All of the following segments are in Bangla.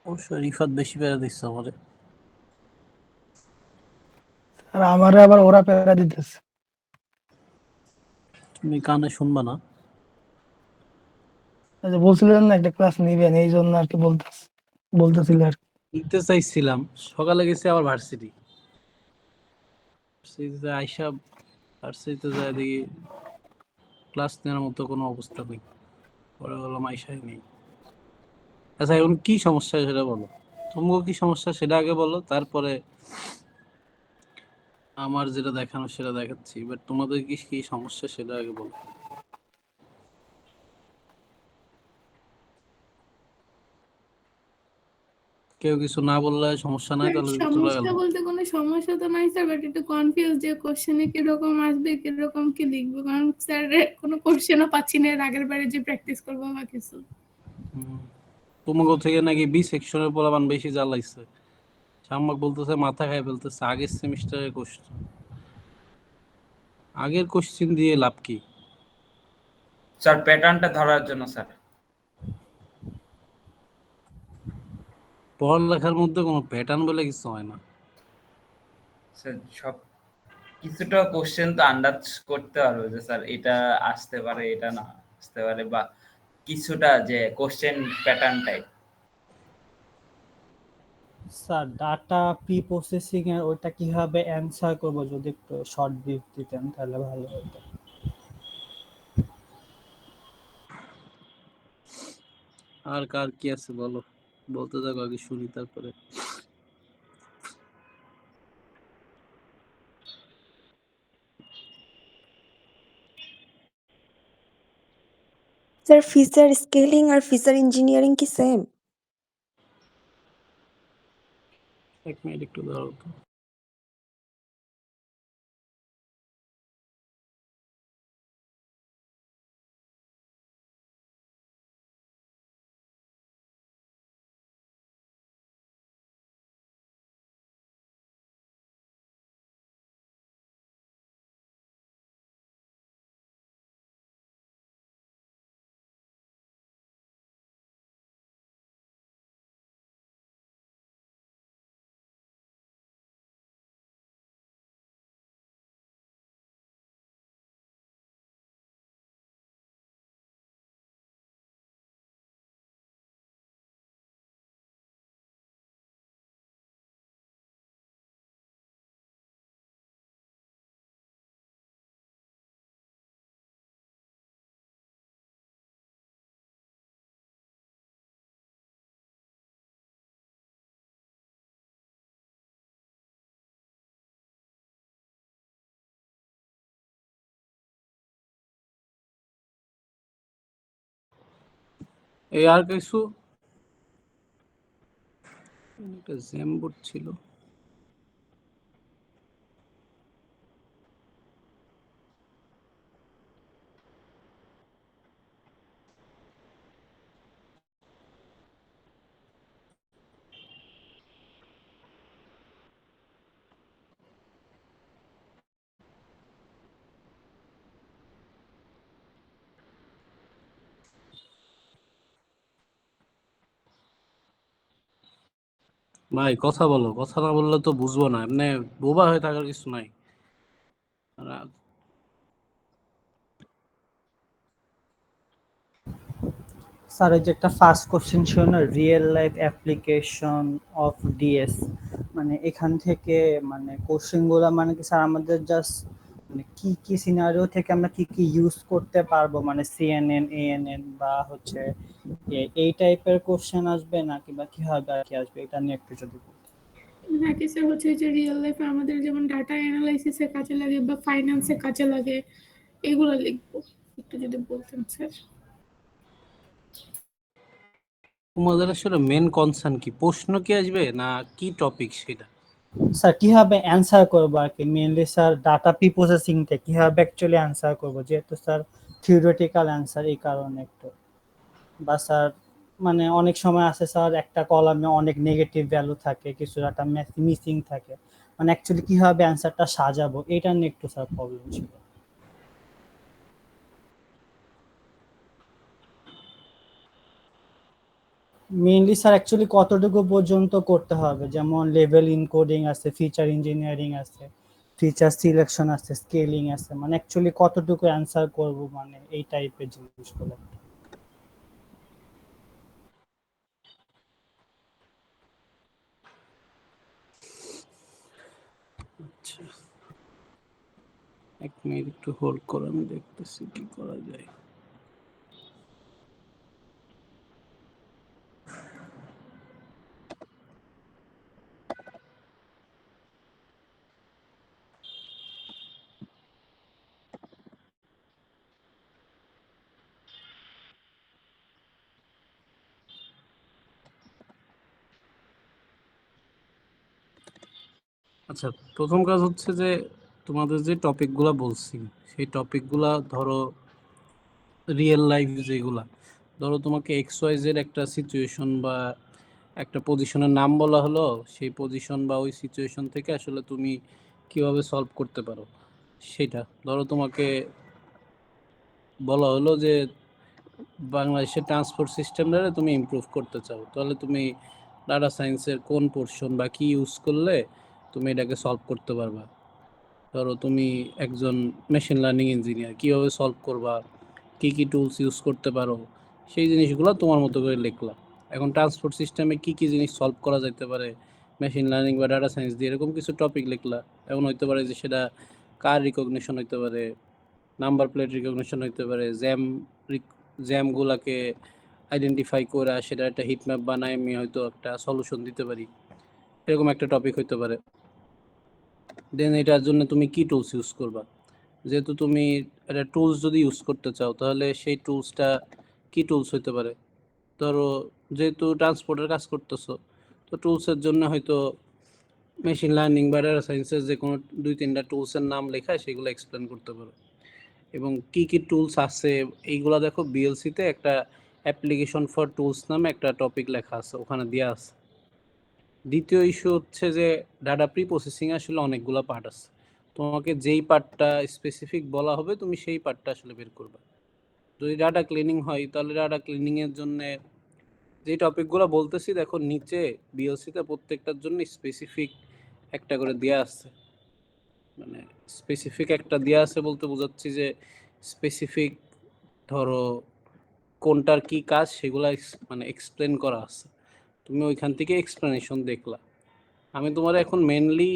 অবশ্য রিফাত বেশি প্যারা দিচ্ছে আমারে। আর আমারে আবার ওরা প্যারা দিতেছে। তুমি কানে শুনবা না? বলছিলেন না একটা ক্লাস নিবেন, এই জন্য আর কি বলতেছিল আর কি। নিতে চাইছিলাম, সকালে গেছি আবার ভার্সিটি আইসা, ভার্সিটিতে যায় দেখি ক্লাস নেওয়ার মতো কোনো অবস্থা নেই। পরে বললাম আইসাই নেই। আচ্ছা এখন কি সমস্যা সেটা বলো, তোমাকে কি সমস্যা সেটা আগে বলো, তারপরে আমার যেটা দেখানো সেটা দেখাচ্ছি। বাট তোমাদের কি কি সমস্যা সেটা আগে বলো। কেউ কিছু না বললে সমস্যা নাই, তাহলে চলে গেল। সমস্যা বলতে কোনো সমস্যা তো নাই স্যার, বাট একটু কনফিউজ যে কোশ্চেনে কিরকম আসবে, কিরকম কি লিখবো, কারণ স্যার কোনো কোশ্চেনও পাচ্ছি না এর আগের বারে যে প্র্যাকটিস করবো বা কিছু। তোমাকে থেকে নাকি বি সেকশনের পোলাপান বেশি জ্বালাইছে, আমাকে বলতেছে মাথা খাই ফেলতেছে আগের সেমিস্টারের কোশ্চেন। আগের কোশ্চেন দিয়ে লাভ কি স্যার? প্যাটার্নটা ধরার জন্য স্যার। পড়ালেখার মধ্যে কোনো প্যাটার্ন বলে কিছু হয় না স্যার সব কিছুটা কোশ্চেন তো আন্দাজ করতে পারবো যে স্যার এটা আসতে পারে, এটা না আসতে পারে, বা কিছুটা যে question pattern type. Sir data pre processing এর ওটা কিভাবে অ্যানসার করব, যদি একটু শর্ট ব্রিফ দিতেন তাহলে ভালো হতো। আর কার কি আছে বলো, বলতে থাকো আগে শুনি তারপরে। স্যার ফিচার স্কেলিং আর ফিচার ইঞ্জিনিয়ারিং কি সেম? এক মিনিট একটু দাঁড়াও তো। এই আর কিছু একটা জ্যামবোর্ড ছিল। ভাই কথা বলো, কথা না বললে তো বুঝবো না, এমনি বোবা হয়ে থাকার কিছু নাই। স্যার এই যে একটা ফার্স্ট কোশ্চেন ছিল না, real life application of DS, মানে এখান থেকে মানে কোশ্চেনগুলো মানে কি স্যার আমাদের জাস্ট মানে কি কি সিনারিও থেকে আমরা কি কি ইউজ করতে পারবো, মানে সিএনএন এএনএন বা হচ্ছে এই টাইপের কোশ্চেন আসবে নাকি বা কিভাবে আর কি আসবে, এটা নিয়ে একটু যদি বলতেন। নাকি স্যার হচ্ছে যে রিয়েল লাইফে আমাদের যেমন ডাটা অ্যানালাইসিসে কাজে লাগে বা ফাইন্যান্সে কাজে লাগে, এগুলো লিখবো, একটু যদি বলতেন স্যার। তোমাদের আসলে মেন কনসার্ন কি, প্রশ্ন কি আসবে না কি টপিক সেটা? স্যার কিভাবে অ্যানসার করবো আর কি, মেইনলি স্যার ডাটা প্রি প্রসেসিংটা কিভাবে অ্যাকচুয়ালি অ্যানসার করবো, যেহেতু স্যার থিওরিটিক্যাল অ্যানসার এই কারণে একটু, বা স্যার মানে অনেক সময় আছে স্যার একটা কলামে অনেক নেগেটিভ ভ্যালু থাকে, কিছু ডাটা মিসিং থাকে, মানে অ্যাকচুয়ালি কিভাবে অ্যানসারটা সাজাবো এটা নিয়ে একটু স্যার প্রবলেম ছিল। মেইনলি স্যার অ্যাকচুয়ালি কতটুকু পর্যন্ত করতে হবে, যেমন লেভেল ইনকোডিং আছে, ফিচার ইঞ্জিনিয়ারিং আছে, ফিচার সিলেকশন আছে, স্কেলিং আছে, মানে অ্যাকচুয়ালি কতটুকু অ্যান্সার করব, মানে এই টাইপের জিনিসগুলো। আচ্ছা, 1 মিনিট একটু হোল্ড করো, আমি দেখতেছি কি করা যায়। আচ্ছা, প্রথম কাজ হচ্ছে যে তোমাদের যে টপিকগুলা বলছি সেই টপিকগুলা ধরো রিয়েল লাইফ, যেগুলা ধরো তোমাকে XYZ একটা সিচুয়েশন বা একটা পজিশনের নাম বলা হলো, সেই পজিশন বা ওই সিচুয়েশন থেকে আসলে তুমি কিভাবে সলভ করতে পারো সেটা। ধরো তোমাকে বলা হলো যে বাংলাদেশের ট্রান্সপোর্ট সিস্টেমটারে তুমি ইমপ্রুভ করতে চাও, তাহলে তুমি ডাটা সায়েন্সের কোন পোর্শন বা কি ইউজ করলে তুমি এটাকে সলভ করতে পারবা। ধরো তুমি একজন মেশিন লার্নিং ইঞ্জিনিয়ার, কীভাবে সলভ করবা, কী কী টুলস ইউজ করতে পারো, সেই জিনিসগুলো তোমার মতো করে লিখলা। এখন ট্রান্সপোর্ট সিস্টেমে কী কী জিনিস সলভ করা যেতে পারে মেশিন লার্নিং বা ডাটা সায়েন্স দিয়ে, এরকম কিছু টপিক লিখলা। এখন হইতে পারে যে সেটা কার রিকগনিশন হইতে পারে, নাম্বার প্লেট রিকগনিশন হইতে পারে, জ্যামগুলাকে আইডেন্টিফাই করে সেটা একটা হিটম্যাপ বানায় আমি হয়তো একটা সলিউশন দিতে পারি, এরকম একটা টপিক হইতে পারে। দেন এটার জন্য তুমি কি টুলস ইউজ করবা, যেহেতু তুমি একটা টুলস যদি ইউজ করতে চাও তাহলে সেই টুলসটা কি টুলস হইতে পারে। ধরো যেহেতু ট্রান্সপোর্টের কাজ করতেছো, তো টুলসের জন্য হয়তো মেশিন লার্নিং বা ডাটা সায়েন্সের যে কোনো 2-3টা টুলসের নাম লেখা সেগুলো এক্সপ্লেন করতে পারো। এবং কি কি টুলস আছে এইগুলা দেখো, বিএলসিতে একটা অ্যাপ্লিকেশন ফর টুলস নামে একটা টপিক লেখা আছে, ওখানে দেওয়া আছে। দ্বিতীয় ইস্যু হচ্ছে যে ডাটা প্রি প্রসেসিং আসলে অনেকগুলো পার্ট আছে, তোমাকে যেই পার্টটা স্পেসিফিক বলা হবে তুমি সেই পার্টটা আসলে বের করবে। যদি ডাটা ক্লিনিং হয় তাহলে ডাটা ক্লিনিংয়ের জন্য যে টপিকগুলো বলতেছি দেখো নিচে বিএলসিতে প্রত্যেকটার জন্য স্পেসিফিক একটা করে দেওয়া আছে। মানে স্পেসিফিক একটা দেওয়া আছে বলতে বোঝাচ্ছি যে স্পেসিফিক ধরো কোনটার কি কাজ সেগুলো মানে এক্সপ্লেন করা আছে, তুমি ওইখান থেকে এক্সপ্লেনেশন দেখলা। আমি তোমার এখন মেনলি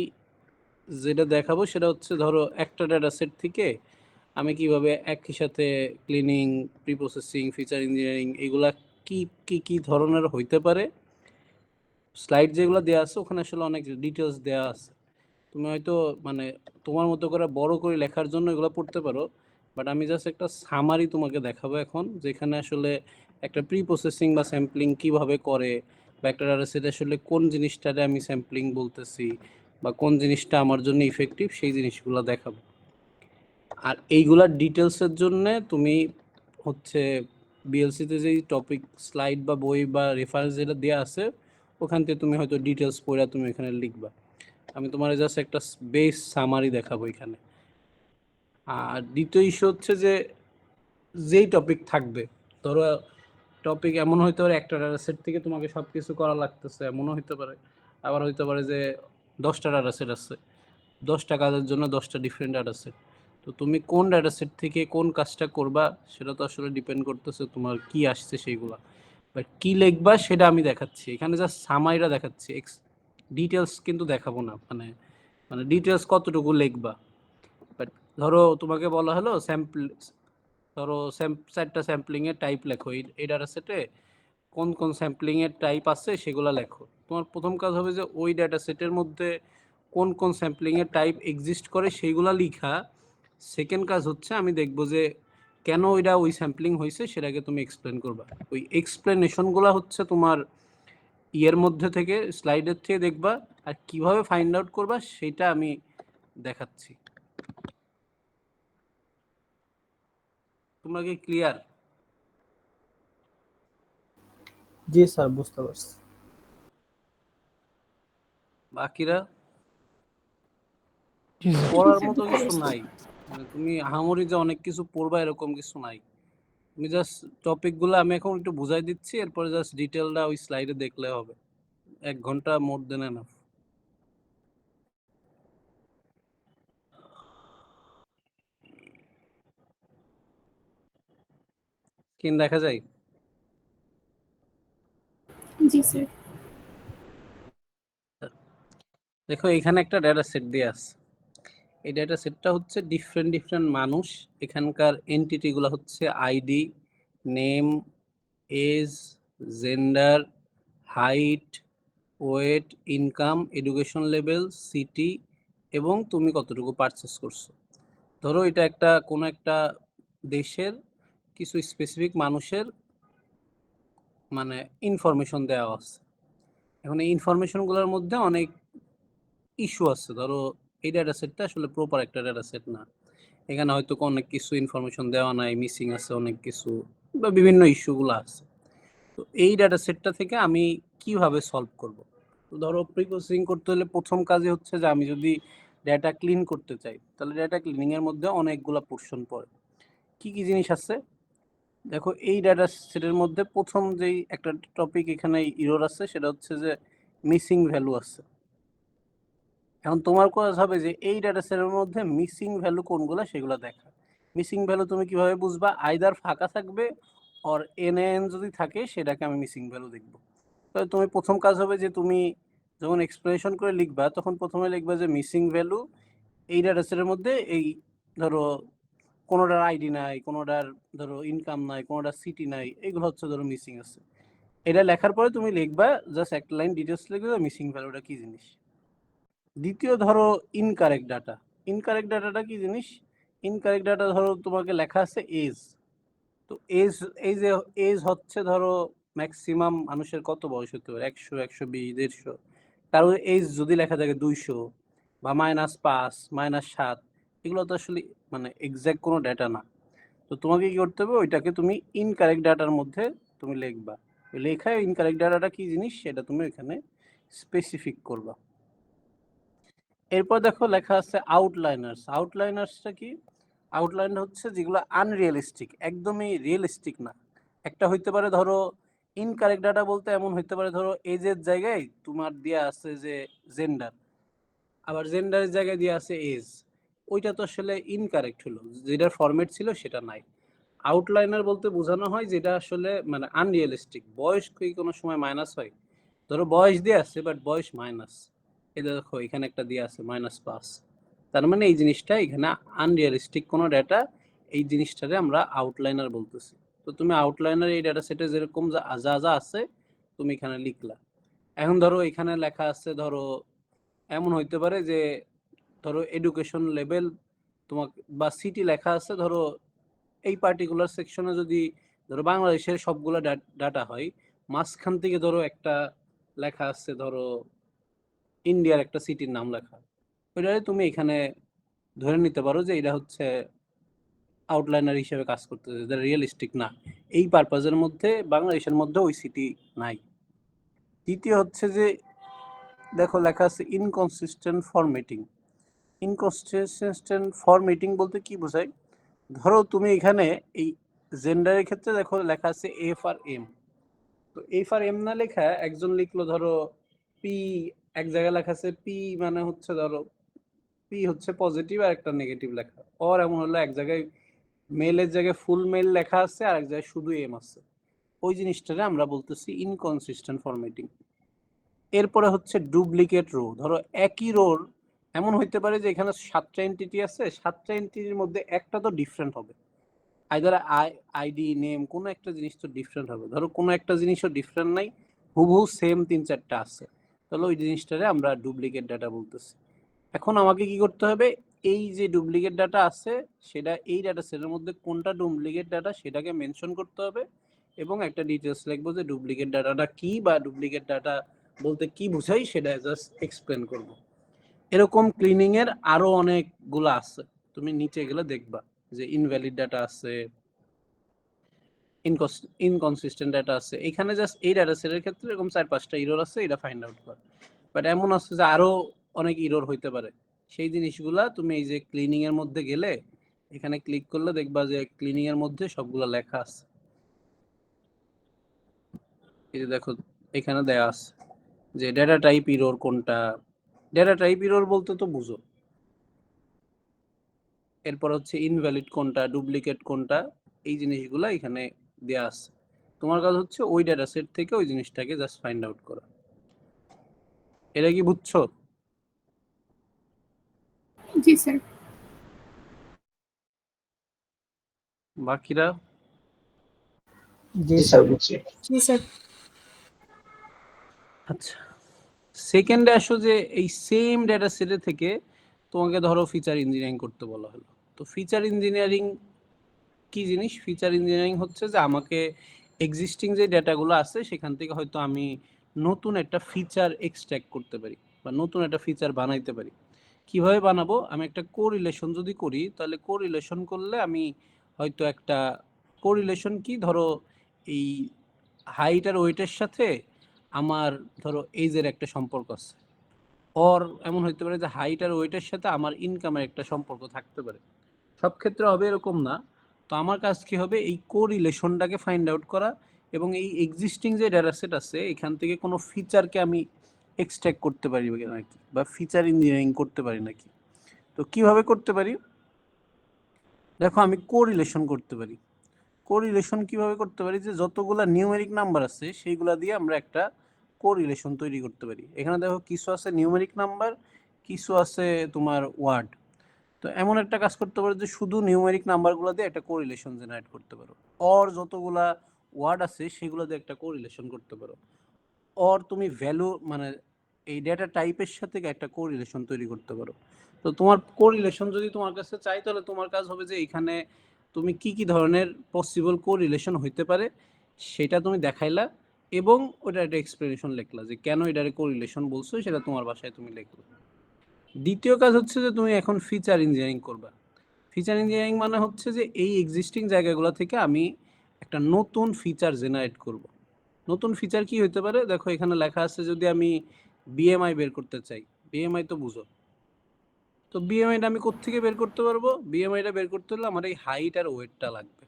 যেটা দেখাবো সেটা হচ্ছে ধরো একটা ডাটা সেট থেকে আমি কিভাবে একই সাথে cleaning, pre processing, feature engineering এগুলা কি কি কি ধরনের হইতে পারে। স্লাইড যেগুলো দেওয়া আছে ওখানে আসলে অনেক ডিটেলস দেওয়া আছে, তুমি হয়তো মানে তোমার মতো করে বড় করে লেখার জন্য এগুলো পড়তে পারো, বাট আমি জাস্ট একটা সামারি তোমাকে দেখাবো এখন, যেখানে আসলে একটা প্রি প্রসেসিং বা স্যাম্পলিং কিভাবে করে, বা একটা ডাটা সেট আসলে কোন জিনিসটারে আমি স্যাম্পলিং বলতেছি বা কোন জিনিসটা আমার জন্য ইফেক্টিভ সেই জিনিসগুলো দেখাবো। আর এইগুলার ডিটেলসের জন্য তুমি হচ্ছে বিএলসিতে যেই টপিক স্লাইড বা বই বা রেফারেন্স যেটা দেওয়া আছে ওখান থেকে তুমি হয়তো ডিটেলস পড়ে তুমি এখানে লিখবা। আমি তোমার জাস্ট একটা বেস সামারি দেখাবো এখানে। আর দ্বিতীয় ইস্যু হচ্ছে যে যেই টপিক থাকবে, ধরো টপিক এমন হইতে পারে একটা ডাটা সেট থেকে তোমাকে সব কিছু করা লাগতেছে, এমনও হইতে পারে। আবার হইতে পারে যে 10টা ডাটা সেট আছে, 10টা কাজের জন্য 10টা ডিফারেন্ট ডাটা সেট, তো তুমি কোন ডাটা সেট থেকে কোন কাজটা করবা সেটা তো আসলে ডিপেন্ড করতেছে তোমার কি আসছে সেইগুলা। বাট কি লিখবা সেটা আমি দেখাচ্ছি এখানে, জাস্ট সামারিটা দেখাচ্ছি, ডিটেলস কিন্তু দেখাবো না। মানে মানে ডিটেলস কতটুকু লিখবা। বাট ধরো তোমাকে বলা হলো স্যাম্পল, ধরো 4টা স্যাম্পলিংয়ের টাইপ লেখো, এই ডাটা সেটে কোন কোন স্যাম্পলিংয়ের টাইপ আছে সেগুলো লেখো। তোমার প্রথম কাজ হবে যে ওই ডাটা সেটের মধ্যে কোন কোন স্যাম্পলিংয়ের টাইপ এক্সিস্ট করে সেইগুলো লিখা। সেকেন্ড কাজ হচ্ছে আমি দেখবো যে কেন ওইটা ওই স্যাম্পলিং হয়েছে সেটাকে তুমি এক্সপ্লেন করবা। ওই এক্সপ্লেনেশনগুলো হচ্ছে তোমার ইয়ের মধ্যে থেকে, স্লাইডের থেকে দেখবা, আর কিভাবে ফাইন্ড আউট করবা সেটা আমি দেখাচ্ছি। তোমরা কি ক্লিয়ার? জি স্যার, বুঝতে পারছি। বাকিরা জি স্যার। পড়ার মতো কিছু নাই, মানে তুমি আহামরি যে অনেক কিছু পড়বা এরকম কিছু নাই। তুমি জাস্ট টপিকগুলো আমি এখন একটু বুঝাই দিচ্ছি, এরপরে জাস্ট ডিটেলটা ওই স্লাইডে দেখলে হবে। 1 ঘন্টা মোর দেন এনাফ। স্ক্রিন দেখা যায়? জি স্যার। দেখো এখানে একটা ডেটা সেট দিয়ে আছে। এই ডেটা সেটটা হচ্ছে ডিফারেন্ট মানুষ, এখানকার এন্টিটিগুলো হচ্ছে ID, name, age, gender, height, weight, income, education level, city এবং তুমি কতটুকু পারচেস করছো। ধরো এটা একটা কোনো একটা দেশের কিছু স্পেসিফিক মানুষের মানে ইনফরমেশন দেওয়া আছে। এখন এই ইনফরমেশনগুলোর মধ্যে অনেক ইস্যু আছে। ধরো এই ডেটা সেটটা আসলে প্রপার একটা ডেটা সেট না, এখানে হয়তো অনেক কিছু ইনফরমেশন দেওয়া নাই, মিসিং আছে অনেক কিছু, বা বিভিন্ন ইস্যুগুলো আছে। তো এই ডেটা সেটটা থেকে আমি কিভাবে সলভ করব? তো ধরো প্রি প্রসেসিং করতে হলে প্রথম কাজই হচ্ছে যে আমি যদি ডেটা ক্লিন করতে চাই, তাহলে ডেটা ক্লিনিং এর মধ্যে অনেকগুলো পোর্শন পড়ে। কি কি জিনিস আছে দেখো, এই ডেটা সেটের মধ্যে প্রথম যেই একটা টপিক এখানে ইরর আছে, সেটা হচ্ছে যে মিসিং ভ্যালু আছে। এখন তোমার কাজ হবে যে এই ডেটা সেটের মধ্যে মিসিং ভ্যালু কোনগুলো সেগুলো দেখা। মিসিং ভ্যালু তুমি কিভাবে বুঝবা? আইদার ফাঁকা থাকবে অর এনএন যদি থাকে সেটাকে আমি মিসিং ভ্যালু দেখব। তাহলে তুমি প্রথম কাজ হবে যে তুমি যখন এক্সপ্লেনেশন করে লিখবা তখন প্রথমে লিখবা যে মিসিং ভ্যালু এই ডেটা সেটের মধ্যে এই ধরো কোনোটার আইডি নাই, কোনোটার ধরো ইনকাম নাই, কোনোটার সিটি নাই, এগুলো হচ্ছে ধরো মিসিং আছে। এটা লেখার পরে তুমি লিখবা জাস্ট একটা লাইন ডিটেলস লিখবে মিসিং ভ্যালুটা কি জিনিস। দ্বিতীয় ধরো ইনকারেক্ট ডাটা। ইনকারেক্ট ডাটাটা কি জিনিস? ইনকারেক্ট ডাটা ধরো তোমাকে লেখা আছে এজ। তো এজ, এই যে এজ হচ্ছে ধরো ম্যাক্সিমাম মানুষের কত বয়স হতে পারে? 100, 120, 150। কারো এজ যদি লেখা থাকে 200 বা -5, -7, এগুলো তো আসলে মানে এক্সাক্ট কোনো ডেটা না। তো তোমাকে কি করতে হবে? ওইটাকে তুমি ইনকারেক্ট ডাটার মধ্যে তুমি লিখবা। লেখায় ইনকারেক্ট ডাটাটা কি জিনিস সেটা তুমি এখানে স্পেসিফিক করবা। এরপর দেখো লেখা আছে আউটলাইনার্স। আউটলাইনার্সটা কি? আউটলাইন হচ্ছে যেগুলো আনরিয়েলিস্টিক, একদমই রিয়েলিস্টিক না। একটা হইতে পারে ধরো ইনকারেক্ট ডাটা বলতে এমন হইতে পারে ধরো এজের জায়গায় তোমার দেয়া আছে যে জেন্ডার, আবার জেন্ডারের জায়গায় দেয়া আছে এজ। ওইটা তো আসলে ইনকারেক্ট হলো, যেটার ফরম্যাট ছিল সেটা নাই। আউটলাইনার বলতে বোঝানো হয় যেটা আসলে মানে আনরিয়েলিস্টিক। বয়স কি কোনো সময় মাইনাস হয়? ধরো বয়স দিয়ে আছে বাট বয়স মাইনাস, এই দেখো এখানে একটা দিয়ে আছে -5। তার মানে এই জিনিসটা এখানে আনরিয়েলিস্টিক কোনো ডেটা, এই জিনিসটারে আমরা আউটলাইনার বলতেছি। তো তুমি আউটলাইনার এই ডেটা সেটে যেরকম যা যা আছে তুমি এখানে লিখলা। এখন ধরো এখানে লেখা আছে ধরো এমন হইতে পারে যে ধরো এডুকেশন লেভেল তোমাকে বা সিটি লেখা আছে ধরো এই পার্টিকুলার সেকশনে, যদি ধরো বাংলাদেশের সবগুলো ডাটা হয়, মাঝখান থেকে ধরো একটা লেখা আছে ধরো ইন্ডিয়ার একটা সিটির নাম লেখা, ওইটারে তুমি এখানে ধরে নিতে পারো যে এটা হচ্ছে আউটলাইনার হিসেবে কাজ করতেছে, যেটা রিয়েলিস্টিক না। এই পারপাজের মধ্যে বাংলাদেশের মধ্যে ওই সিটি নাই। দ্বিতীয় হচ্ছে যে দেখো লেখা আছে ইনকনসিস্টেন্ট ফরম্যাটিং। ইনকনসিস্টেন্ট ফরম্যাটিং বলতে কি বোঝায়? ধরো তুমি এখানে এই জেন্ডারের ক্ষেত্রে দেখো লেখা আছে এফ আর এম। তো এফ আর এম না লেখা একজন লিখলো ধরো পি, এক জায়গায় লেখা আছে পি মানে হচ্ছে ধরো পি হচ্ছে পজিটিভ আর একটা নেগেটিভ লেখা, আর এমন হলো এক জায়গায় মেলের জায়গায় ফুল মেল লেখা আছে আর এক জায়গায় শুধু এম আছে। ওই জিনিসটারে আমরা বলতেছি ইনকনসিস্টেন্ট ফরম্যাটিং। এরপরে হচ্ছে ডুপ্লিকেট রো। ধরো একই রোর এমন হইতে পারে যে এখানে 7টা এন্টিটি আছে, 7টা এন্টিটির মধ্যে একটা তো ডিফারেন্ট হবে, আইদার আইডি, নেম, কোনো একটা জিনিস তো ডিফারেন্ট হবে। ধরো কোনো একটা জিনিসও ডিফারেন্ট নাই, হুবহু সেম 3-4টা আছে, তাহলে ওই জিনিসটারে আমরা ডুপ্লিকেট ডাটা বলতেছি। এখন আমাকে কি করতে হবে? এই যে ডুপ্লিকেট ডাটা আছে সেটা এই ডাটা সেটের মধ্যে কোনটা ডুপ্লিকেট ডাটা সেটাকে মেনশন করতে হবে এবং একটা ডিটেলস লিখবো যে ডুপ্লিকেট ডাটাটা কি বা ডুপ্লিকেট ডাটা বলতে কি বুঝাই সেটা জাস্ট এক্সপ্লেন করব। এরকম ক্লিনিং এর আরো অনেকগুলো আছে, তুমি নিচে গেলে দেখবা যে ইনভ্যালিড ডাটা আছে, ইনকনসিস্টেন্ট ডাটা আছে। এখানে জাস্ট এই ডাটা সেটের ক্ষেত্রে এরকম 4-5টা ইরর আছে, এটা ফাইন্ড আউট কর। বাট এমন আছে যে আরো অনেক ইরর হইতে পারে, সেই জিনিসগুলা তুমি এই যে ক্লিনিং এর মধ্যে গেলে এখানে ক্লিক করলে দেখবা যে ক্লিনিং এর মধ্যে সবগুলো লেখা আছে। এই যে দেখো এখানে দেয়া আছে যে ডেটা টাইপ এরর কোনটা, ডেটা টাইপ এরর বলতে তো বুঝো। এরপর হচ্ছে ইনভ্যালিড কোনটা, ডুপ্লিকেট কোনটা, এই জিনিসগুলো এখানে দেয়া আছে। তোমার কাজ হচ্ছে ওই ডেটা সেট থেকে ওই জিনিসটাকে জাস্ট ফাইন্ড আউট করা। এটা কি বুঝছো? জি স্যার। বাকিরা? জি স্যার। জি স্যার। আচ্ছা, সেকেন্ডে আসো যে এই সেম ডেটা সেটে থেকে তোমাকে ধরো ফিচার ইঞ্জিনিয়ারিং করতে বলা হলো। তো ফিচার ইঞ্জিনিয়ারিং কি জিনিস? ফিচার ইঞ্জিনিয়ারিং হচ্ছে যে আমাকে এক্সিস্টিং যে ডেটাগুলো আছে সেখান থেকে হয়তো আমি নতুন একটা ফিচার এক্সট্র্যাক্ট করতে পারি বা নতুন একটা ফিচার বানাইতে পারি। কিভাবে বানাবো? আমি একটা কোরিলেশন যদি করি, তাহলে কোরিলেশন করলে আমি হয়তো একটা কোরিলেশন কি, ধরো এই হাইট আর ওয়েটের সাথে আমার ধরো এজের একটা সম্পর্ক আছে, অর এমন হইতে পারে যে হাইট আর ওয়েটের সাথে আমার ইনকামের একটা সম্পর্ক থাকতে পারে। সব ক্ষেত্রে হবে এরকম না। তো আমার কাজ কি হবে? এই কোরিলেশনটাকে ফাইন্ড আউট করা এবং এই এক্সিস্টিং যে ডেটা সেট আছে এখান থেকে কোনো ফিচারকে আমি এক্সট্র্যাক্ট করতে পারি নাকি, বা ফিচার ইঞ্জিনিয়ারিং করতে পারি নাকি। তো কিভাবে করতে পারি? দেখো আমি কোরিলেশন করতে পারি। কোরিলেশন কিভাবে করতে পারি? যে যতগুলা নিউমেরিক নাম্বার আছে সেইগুলা দিয়ে আমরা একটা কোরিলেশন তৈরি করতে পারি। এখানে দেখো কিছু আছে নিউমেরিক নাম্বার, কিছু আছে তোমার ওয়ার্ড। তো এমন একটা কাজ করতে পারো যে শুধু নিউমেরিক নাম্বারগুলো দিয়ে একটা কোরিলেশন জেনারেট করতে পারো, অর যতগুলা ওয়ার্ড আছে সেগুলো দিয়ে একটা কোরিলেশন করতে পারো, অর তুমি ভ্যালু মানে এই ডেটা টাইপের সাথে একটা কোরিলেশন তৈরি করতে পারো। তো তোমার কোরিলেশন যদি তোমার কাছে চাই, তাহলে তোমার কাজ হবে যে এখানে তুমি কি কি ধরনের পসিবল কোরিলেশন হইতে পারে সেটা তুমি দেখাইলা এবং ওটা একটা এক্সপ্লেনেশন লিখলা যে কেন এটারে কোরিলেশন বলছো, সেটা তোমার ভাষায় তুমি লিখলা। দ্বিতীয় কাজ হচ্ছে যে তুমি এখন ফিচার ইঞ্জিনিয়ারিং করবা। ফিচার ইঞ্জিনিয়ারিং মানে হচ্ছে যে এই এক্সিস্টিং জায়গাগুলো থেকে আমি একটা নতুন ফিচার জেনারেট করব। নতুন ফিচার কি হতে পারে? দেখো এখানে লেখা আছে যদি আমি বিএমআই বের করতে চাই, বিএমআই তো বুঝো। তো বিএমআইটা আমি কোত্থেকে বের করতে পারবো? বিএমআইটা বের করতে হলে আমার এই হাইট আর ওয়েটটা লাগবে।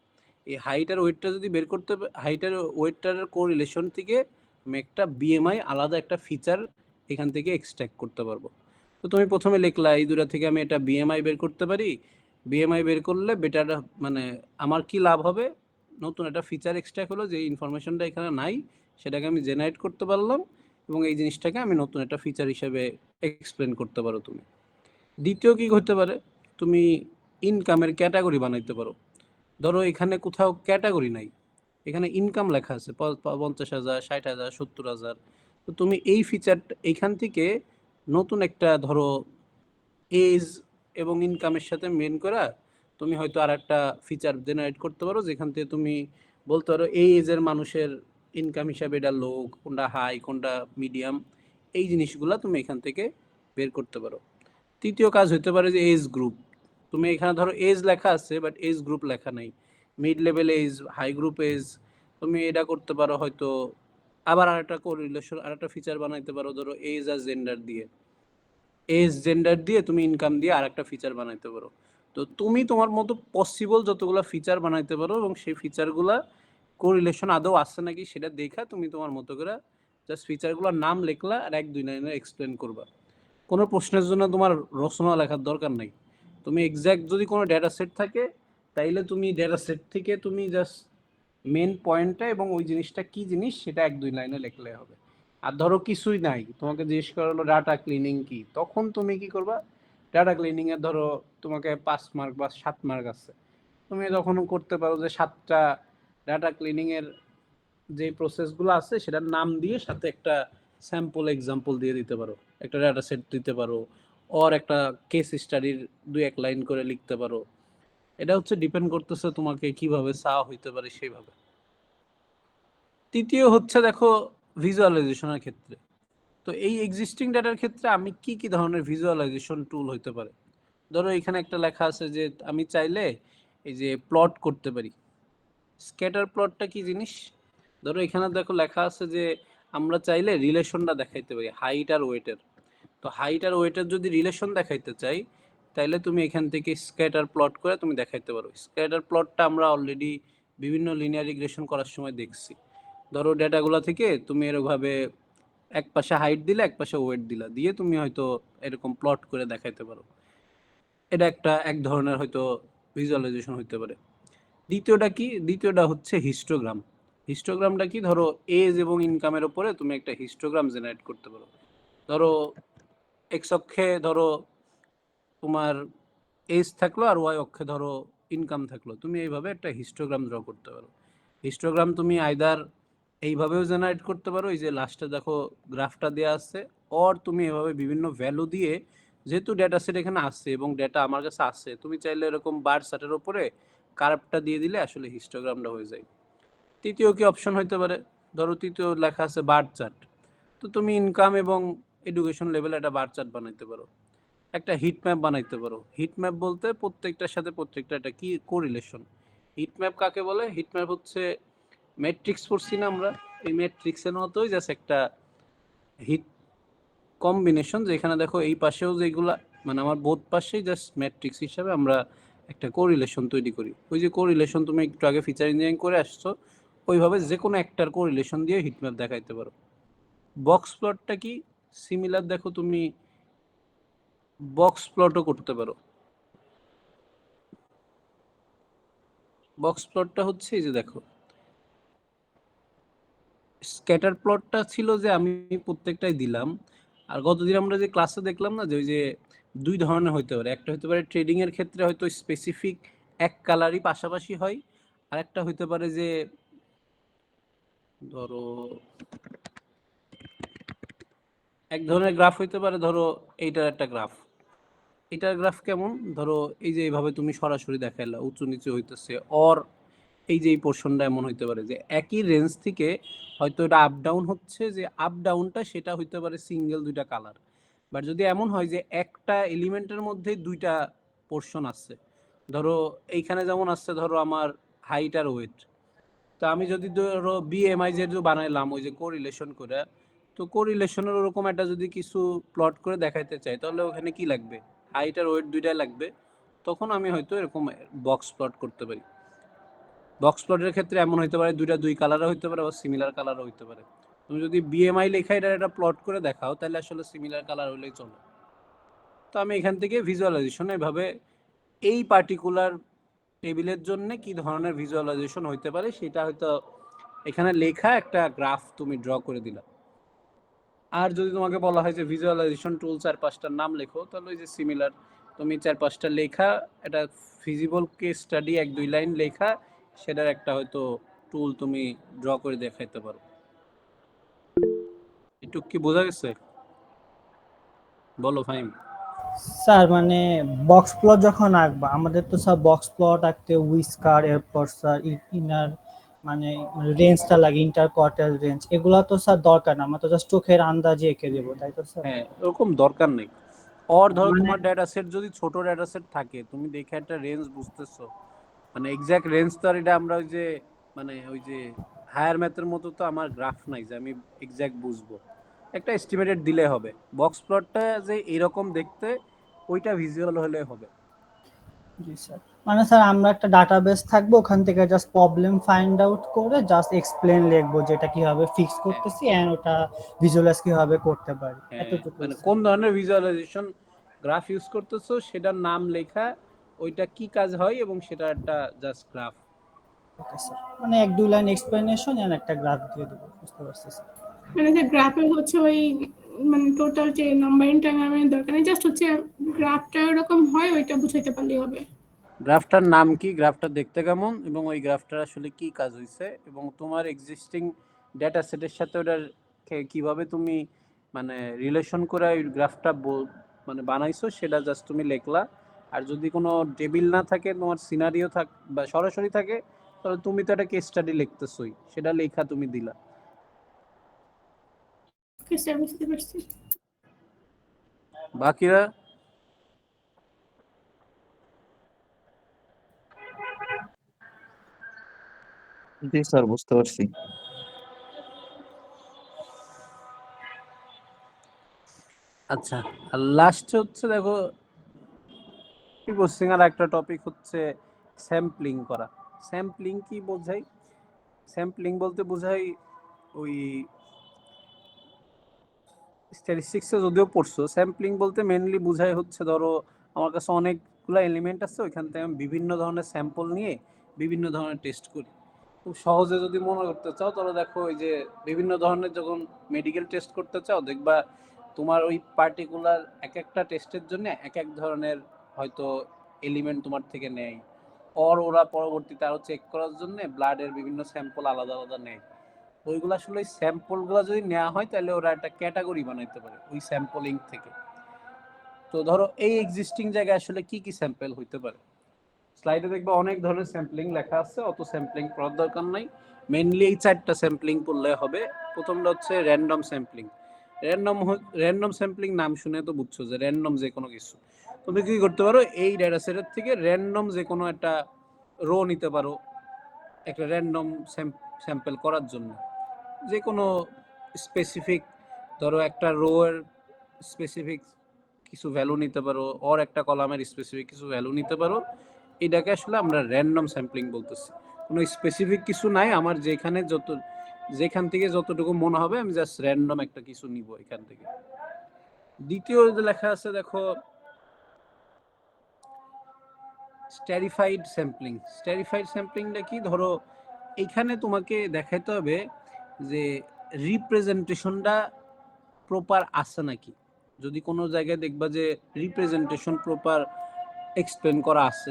এই হাইট আর ওয়েটটা যদি বের করতে, হাইট আর ওয়েটটার কোরিলেশন থেকে আমি একটা বিএমআই আলাদা একটা ফিচার এখান থেকে এক্সট্র্যাক্ট করতে পারবো। তো তুমি প্রথমে লিখলা এই দুটা থেকে আমি একটা বিএমআই বের করতে পারি। বিএমআই বের করলে বেটার মানে আমার কি লাভ হবে? নতুন একটা ফিচার এক্সট্র্যাক্ট হলো, যে ইনফরমেশনটা এখানে নাই সেটাকে আমি জেনারেট করতে পারলাম এবং এই জিনিসটাকে আমি নতুন একটা ফিচার হিসেবে এক্সপ্লেন করতে পারো তুমি। দ্বিতীয় কি হতে পারে? তুমি ইনকামের ক্যাটাগরি বানাইতে পারো। ধরো এখানে কোথাও ক্যাটাগরি নাই, এখানে ইনকাম লেখা আছে 50,000, 60,000, 70,000। তো তুমি এই ফিচারটা এইখান থেকে নতুন একটা ধরো এজ এবং ইনকামের সাথে মেন করা তুমি হয়তো আর একটা ফিচার জেনারেট করতে পারো, যেখান থেকে তুমি বলতে পারো এই এজের মানুষের ইনকাম হিসাবে এটা লো, কোনটা হাই, কোনটা মিডিয়াম, এই জিনিসগুলো তুমি এখান থেকে বের করতে পারো। তৃতীয় কাজ হতে পারে যে এজ গ্রুপ। তুমি এখানে ধরো এজ লেখা আছে বাট এজ গ্রুপ লেখা নাই, mid level age, high group age. তুমি এটা করতে পারো হয়তো আবার আরেকটা কোরিলেশন, আরেকটা ফিচার বানাইতে পারো ধরো এজ আর জেন্ডার দিয়ে, এজ জেন্ডার দিয়ে তুমি ইনকাম দিয়ে আরেকটা ফিচার বানাইতে পারো। তো তুমি তোমার মতো পসিবল যতগুলো ফিচার বানাইতে পারো এবং সেই ফিচারগুলা কোরিলেশন আদৌ আসছে নাকি সেটা দেখা তুমি তোমার মতো করে জাস্ট ফিচারগুলোর নাম লিখলা আর 1-2 লাইনে এক্সপ্লেন করবা। কোনো প্রশ্নের জন্য তোমার রচনা লেখার দরকার নাই। তুমি এক্স্যাক্ট যদি কোনো ডেটা সেট থাকে তাইলে তুমি ডেটা সেট থেকে তুমি জাস্ট মেন পয়েন্টটা এবং ওই জিনিসটা কি জিনিস সেটা 1-2 লাইনে লিখলে হবে। আর ধরো কিছুই নাই, তোমাকে জিজ্ঞেস করা হলো ডাটা ক্লিনিং কি, তখন তুমি কি করবা? ডাটা ক্লিনিং এর ধরো তোমাকে 5 মার্ক বা 7 মার্ক আছে, তুমি তখন করতে পারো যে 7টা ডাটা ক্লিনিং এর যে প্রসেসগুলো আছে সেটার নাম দিয়ে সাথে একটা স্যাম্পল এক্সাম্পল দিয়ে দিতে পারো, একটা ডাটা সেট দিতে পারো, ওর একটা কেস স্টাডির 2-1 লাইন করে লিখতে পারো। এটা হচ্ছে ডিপেন্ড করতেছে তোমাকে কিভাবে চা হইতে পারে সেইভাবে। তৃতীয় হচ্ছে দেখো ভিজুয়ালাইজেশনের ক্ষেত্রে। তো এই এক্সিস্টিং ডাটার ক্ষেত্রে আমি কি কি ধরনের ভিজুয়ালাইজেশন টুল হইতে পারে? ধরো এখানে একটা লেখা আছে যে আমি চাইলে এই যে প্লট করতে পারি। স্ক্যাটার প্লটটা কি জিনিস? ধরো এখানে দেখো লেখা আছে যে আমরা চাইলে রিলেশনটা দেখাইতে পারি হাইট আর ওয়েটের। তো হাইট আর ওয়েটের যদি রিলেশন দেখাইতে চাই তাইলে তুমি এখান থেকে স্ক্যাটার প্লট করে তুমি দেখাইতে পারো। স্ক্যাটার প্লটটা আমরা অলরেডি বিভিন্ন লিনিয়ার রিগ্রেশন করার সময় দেখছি। ধরো ডেটাগুলো থেকে তুমি এরকমভাবে এক পাশে হাইট দিলে এক পাশে ওয়েট দিলা, দিয়ে তুমি হয়তো এরকম প্লট করে দেখাইতে পারো। এটা এক ধরনের হয়তো ভিজুয়ালাইজেশন হইতে পারে। দ্বিতীয়টা কি? দ্বিতীয়টা হচ্ছে হিস্টোগ্রাম। হিস্টোগ্রামটা কি? ধরো এজ এবং ইনকামের উপরে তুমি একটা হিস্টোগ্রাম জেনারেট করতে পারো। ধরো এক্স অক্ষে ধরো তোমার এজ থাকলো আর ওয়াই অক্ষে ধরো ইনকাম থাকলো, তুমি এইভাবে একটা হিস্টোগ্রাম ড্র করতে পারো। হিস্টোগ্রাম তুমি আইদার এইভাবেও জেনারেট করতে পারো, এই যে লাস্টে দেখো গ্রাফটা দেওয়া আছে, অর তুমি এভাবে বিভিন্ন ভ্যালু দিয়ে, যেহেতু ডেটা সেট এখানে আসছে এবং ডেটা আমার কাছে আসছে, তুমি চাইলে এরকম বার চার্টের উপরে কার্ভটা দিয়ে দিলে আসলে হিস্টোগ্রামটা হয়ে যায়। তৃতীয় কি অপশন হইতে পারে? ধরো তৃতীয় লেখা আছে বার চার্ট, তো তুমি ইনকাম এবং এডুকেশন লেভেলে একটা বার চার্ট বানাইতে পারো, একটা হিট ম্যাপ বানাইতে পারো। হিট ম্যাপ বলতে প্রত্যেকটার সাথে প্রত্যেকটা একটা কি কোরিলেশন। হিট ম্যাপ কাকে বলে? হিট ম্যাপ হচ্ছে ম্যাট্রিক্স পড়ছি না আমরা, এই ম্যাট্রিক্সের মতোই জাস্ট একটা হিট কম্বিনেশন, যেখানে দেখো এই পাশেও যেগুলা মানে আমার বোধ পাশেই জাস্ট ম্যাট্রিক্স হিসাবে আমরা একটা কোরিলেশন তৈরি করি। ওই যে কোরিলেশন তুমি একটু আগে ফিচার ইঞ্জিনিয়ারিং করে আসছো, ওইভাবে যে কোনো একটার কোরিলেশন দিয়ে হিট ম্যাপ দেখাইতে পারো। বক্স প্লটটা কি? সিমিলার, দেখো তুমি বক্স প্লটও করতে পারো। বক্স প্লটটা হচ্ছে এই যে দেখো, স্ক্যাটার প্লটটা ছিল যে আমি প্রত্যেকটাই দিলাম, আর গতদিন আমরা যে ক্লাসে দেখলাম না যে ওই যে দুই ধরনের হইতে পারে, একটা হইতে পারে ট্রেডিং এর ক্ষেত্রে হয়তো স্পেসিফিক এক কালারই পাশাপাশি হয়, আর একটা হইতে পারে যে ধরো এক ধরনের গ্রাফ হইতে পারে, ধরো এইটার একটা গ্রাফ, এটার গ্রাফ কেমন? ধরো এই যে এইভাবে তুমি সরাসরি দেখাইলা উঁচু নিচু হইতেছে, অর এই যে এই পোর্শনটা এমন হইতে পারে যে একই রেঞ্জ থেকে হয়তো এটা আপ ডাউন হচ্ছে, যে আপ ডাউনটা সেটা হইতে পারে সিঙ্গেল দুইটা কালার। বাট যদি এমন হয় যে একটা এলিমেন্টের মধ্যে দুইটা পোর্শন আছে, ধরো এইখানে যেমন আছে ধরো আমার হাইট আর ওয়েট, তো আমি যদি ধরো বিএমআই যে বানাইলাম ওই যে কোরিলেশন করে, তো কোরিলেশনের ওরকম একটা যদি কিছু প্লট করে দেখাইতে চাই, তাহলে ওখানে কি লাগবে? হাইট আর ওয়েট দুইটাই লাগবে। তখন আমি হয়তো এরকম বক্স প্লট করতে পারি। বক্স প্লটের ক্ষেত্রে এমন হইতে পারে দুইটা দুই কালারও হইতে পারে বা সিমিলার কালারও হইতে পারে। তুমি যদি বিএমআই লেখা এটা একটা প্লট করে দেখাও, তাহলে আসলে সিমিলার কালার হলেই চলে। তো আমি এখান থেকে ভিজুয়ালাইজেশন এভাবে এই পার্টিকুলার টেবিলের জন্য কি ধরনের ভিজুয়ালাইজেশন হইতে পারে সেটা হয়তো এখানে লেখা একটা গ্রাফ তুমি ড্র করে দিলা। আর যদি তোমাকে বলা হয় যে ভিজুয়ালাইজেশন টুল 4-5টার নাম লেখো, তাহলে ওই যে সিমিলার তুমি 4-5টা লেখা, এটা ফিজিবল কেস স্টাডি 1-2 লাইন লেখা, সেটার একটা হয়তো টুল তুমি ড্র করে দেখাইতে পারো। একটু কি বোঝা গেছে? বলো ফাইম। স্যার মানে বক্স প্লট যখন আঁকবা আমাদের তো স্যার বক্স প্লট আঁকতে উইস্কার, এরপর স্যার ইনার মানে রেঞ্জটা লাগে, ইন্টার কোয়ার্টাইল রেঞ্জ, এগুলা তো স্যার দরকার না, আমরা তো জাস্ট চোখের আন্দাজে এঁকে দেবো, তাই তো স্যার? হ্যাঁ, ওরকম দরকার নেই। আর ধরো মানে তোমার ডেটা সেট যদি ছোট ডেটা সেট থাকে, তুমি দেখে একটা রেঞ্জ বুঝতেছো, মানে এক্সাক্ট রেঞ্জ তো আর এটা আমরা ওই যে মানে ওই যে হায়ার ম্যাথের মতো তো আমার গ্রাফ নাই যে আমি এক্সাক্ট বুঝবো, একটা এস্টিমেটেড দিলে হবে। বক্স প্লটটা যে এরকম দেখতে, ওইটা ভিজুয়াল হলে হবে। জি স্যার, মানে স্যার আমরা একটা ডাটাবেস থাকবো, ওখান থেকে জাস্ট প্রবলেম ফাইন্ড আউট করে জাস্ট এক্সপ্লেন লিখবো যেটা কিভাবে ফিক্স করতেছি এন্ড ওটা ভিজুয়ালাইজ কিভাবে করতে পারি, এতটুকু। মানে কোন ধরনের ভিজুয়ালাইজেশন গ্রাফ ইউজ করতেছো সেটার নাম লেখা, ওইটা কি কাজ হয় এবং সেটা একটা জাস্ট গ্রাফ। ওকে স্যার, মানে 1-2 লাইন এক্সপ্লেনেশন এন্ড একটা গ্রাফ দিয়ে দেবো, বুঝতে পারছি স্যার। মানে যে গ্রাফে হচ্ছে ওই মানে টোটাল যে নাম্বারিং টাইমের দরকার নেই, জাস্ট হচ্ছে গ্রাফটা এরকম হয় ওইটা বুঝাইতে পারলেই হবে। গ্রাফটার নাম কি, গ্রাফটা দেখতে কেমন, এবং ওই গ্রাফটার আসলে কি কাজ হয়েছে, এবং তোমার এক্সিস্টিং ডেটা সেটের সাথে ওটার কিভাবে তুমি মানে রিলেশন করে ওই গ্রাফটা মানে বানাইছো সেটা জাস্ট তুমি লিখলা। আর যদি কোনো টেবিল না থাকে, তোমার সিনারিও থাক বা সরাসরি থাকে, তাহলে তুমি তো একটা কেস স্টাডি লিখতেছই, সেটা লেখা তুমি দিলা। ওকে স্যার, বুঝতে পারছি। বাকিরা জি স্যার, বুঝতে পারছি। আচ্ছা, আর লাস্ট হচ্ছে দেখো প্রসেসিং আর একটা টপিক হচ্ছে স্যাম্পলিং করা। স্যাম্পলিং কি বোঝাই? স্যাম্পলিং বলতে বোঝাই ওই স্ট্যাটিস্টিক্সে যদিও পড়ছো, স্যাম্পলিং বলতে মেনলি বোঝায় হচ্ছে ধরো আমার কাছে অনেকগুলো এলিমেন্ট আছে, ওইখান থেকে আমি বিভিন্ন ধরনের স্যাম্পল নিয়ে বিভিন্ন ধরনের টেস্ট করি। খুব সহজে যদি মনে করতে চাও তাহলে দেখো ওই যে বিভিন্ন ধরনের যখন মেডিকেল টেস্ট করতে চাও দেখবা তোমার ওই পার্টিকুলার এক একটা টেস্টের জন্য এক এক ধরনের হয়তো এলিমেন্ট তোমার থেকে নেয়, ওরা পরবর্তীতে আরো চেক করার জন্য ব্লাডের বিভিন্ন স্যাম্পল আলাদা আলাদা নেয়। ওইগুলো আসলে ওই স্যাম্পলগুলো যদি নেওয়া হয় তাহলে ওরা একটা ক্যাটাগরি বানাইতে পারে ওই স্যাম্পলিং থেকে। তো ধরো এই এক্সিস্টিং জায়গায় আসলে কি কি স্যাম্পল হইতে পারে, স্লাইডে দেখবে অনেক ধরনের স্যাম্পলিং লেখা আছে, অত স্যাম্পলিং করার দরকার নাই, মেইনলি এই 4টা স্যাম্পলিং করলে হবে। প্রথমটা হচ্ছে র্যান্ডম স্যাম্পলিং। র্যান্ডম স্যাম্পলিং নাম শুনে তো বুঝছো যে র্যান্ডম যে কোনো কিছু। তুমি কি করতে পারো, এই ডেটা সেটের থেকে র্যান্ডম যে কোনো একটা রো নিতে পারো একটা র্যান্ডম স্যাম্পল করার জন্য। যে কোনো স্পেসিফিক ধরো একটা রো এর স্পেসিফিক কিছু ভ্যালু নিতে পারো, ওর একটা কলামের স্পেসিফিক কিছু ভ্যালু নিতে পারো। এটাকে আসলে আমরা র্যান্ডম স্যাম্পলিং বলতেছি। কোনো স্পেসিফিক কিছু নাই, আমার যেখান থেকে যতটুকু মনে হবে আমি জাস্ট র্যান্ডম একটা কিছু নিব এখান থেকে। দ্বিতীয় যে লেখা আছে দেখো স্ট্যাটিফাইড স্যাম্পলিং। স্ট্যাটিফাইড স্যাম্পলিংটা কি, ধরো এইখানে তোমাকে দেখাইতে হবে যে রিপ্রেজেন্টেশনটা প্রপার আছে নাকি। যদি কোনো জায়গায় দেখবা যে রিপ্রেজেন্টেশন প্রপার এক্সপ্লেন করা আছে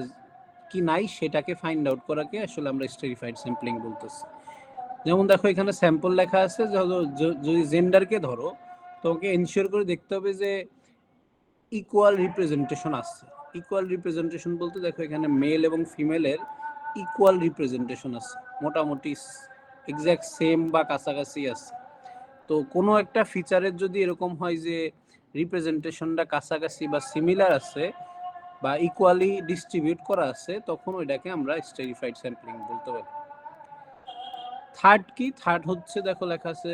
কি নাই, সেটাকে ফাইন্ড আউট করাকে আসলে আমরা স্ট্যাটিফাইড স্যাম্পলিং বলতেছি। যেমন দেখো এখানে স্যাম্পল লেখা আছে, যদি জেন্ডারকে ধরো তোমাকে এনশিওর করে দেখতে হবে যে ইকুয়াল রিপ্রেজেন্টেশন আছে। ইকুয়াল রিপ্রেজেন্টেশন বলতে দেখো এখানে মেল এবং ফিমেলের ইকুয়াল রিপ্রেজেন্টেশন আছে, মোটামুটি এক্স্যাক্ট সেম বা কাছাকাছি আছে। তো কোনো একটা ফিচারের যদি এরকম হয় যে রিপ্রেজেন্টেশনটা কাছাকাছি বা সিমিলার আছে বা ইকুয়ালি ডিস্ট্রিবিউট করা আছে, তখন ওইটাকে আমরা স্ট্যাটিফাইড স্যাম্পলিং বলতে পারি। থার্ড কি, থার্ড হচ্ছে দেখো লেখা আছে